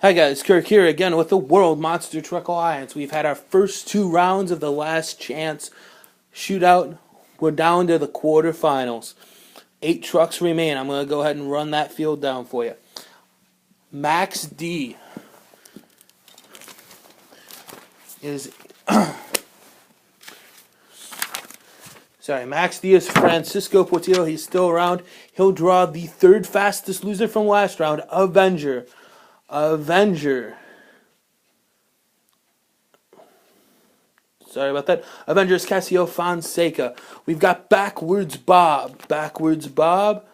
Hi guys, Kirk here again with the World Monster Truck Alliance. We've had our first 2 rounds of the last chance shootout. We're down to the quarterfinals. 8 trucks remain. I'm going to go ahead and run that field down for you. Max D is Max D is Francisco Portillo. He's still around. He'll draw the 3rd fastest loser from last round, Avenger. Sorry about that. Avengers Casio Fonseca. We've got Backwards Bob. Backwards Bob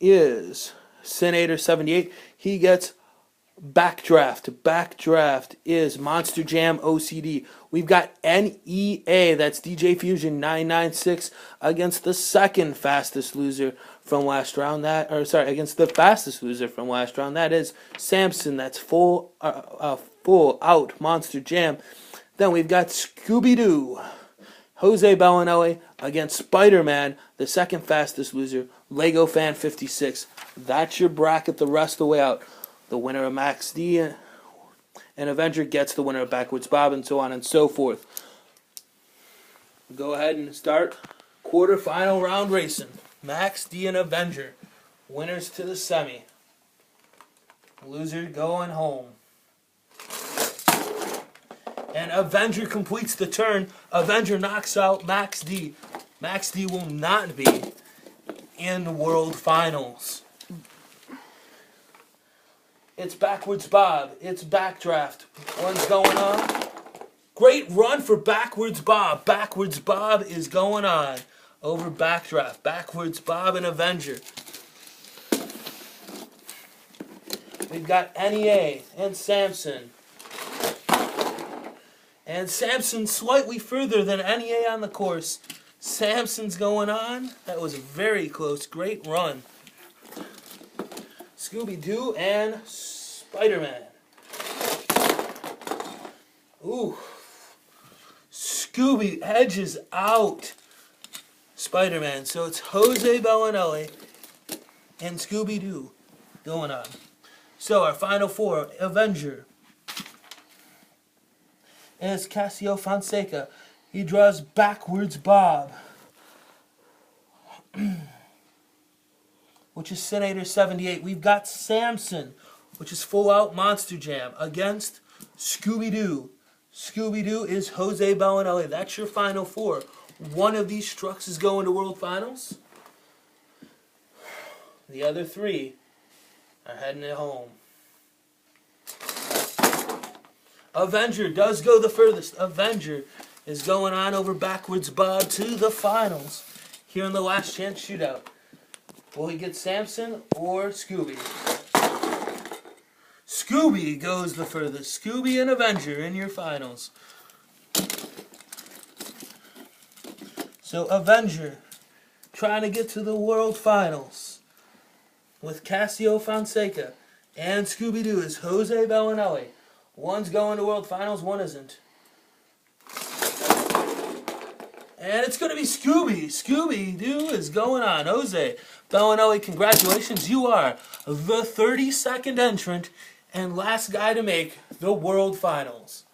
is Senator 78. He gets Backdraft. Backdraft is Monster Jam OCD. We've got NEA, that's DJ Fusion 996, against the 2nd fastest loser from last round. Against the fastest loser from last round. That is Samson. That's full out Monster Jam. Then we've got Scooby-Doo, Jose Bellinelli against Spider-Man, the 2nd fastest loser, Lego Fan 56. That's your bracket the rest of the way out. The winner of Max D and Avenger gets the winner of Backwards Bob, and so on and so forth. Go ahead and start quarterfinal round racing. Max D and Avenger. Winners to the semi. Loser going home. And Avenger completes the turn. Avenger knocks out Max D. Max D will not be in the World Finals. It's Backwards Bob. It's Backdraft. One's going on. Great run for Backwards Bob. Backwards Bob is going on over Backdraft. Backwards Bob and Avenger. We've got NEA and Samson. And Samson slightly further than NEA on the course. Samson's going on. That was very close. Great run. Scooby-Doo and Spider-Man. Ooh. Scooby edges out Spider-Man. So it's Jose Bellinelli and Scooby-Doo going on. So our final 4, Avenger is Casio Fonseca. He draws Backwards Bob, which is Senator 78. We've got Samson, which is full out Monster Jam, against Scooby-Doo. Scooby-Doo is Jose Bellinelli. That's your final 4. One of these trucks is going to World Finals. The other 3 are heading it home. Avenger does go the furthest. Avenger is going on over Backwards Bob to the finals here in the last chance shootout. Will he get Samson or Scooby? Scooby goes the furthest. Scooby and Avenger in your finals. So Avenger trying to get to the World Finals with Casio Fonseca and Scooby-Doo is Jose Bellinelli. One's going to World Finals, one isn't. And it's going to be Scooby. Scooby-Doo is going on. Jose Bellinelli, congratulations. You are the 32nd entrant and last guy to make the World Finals.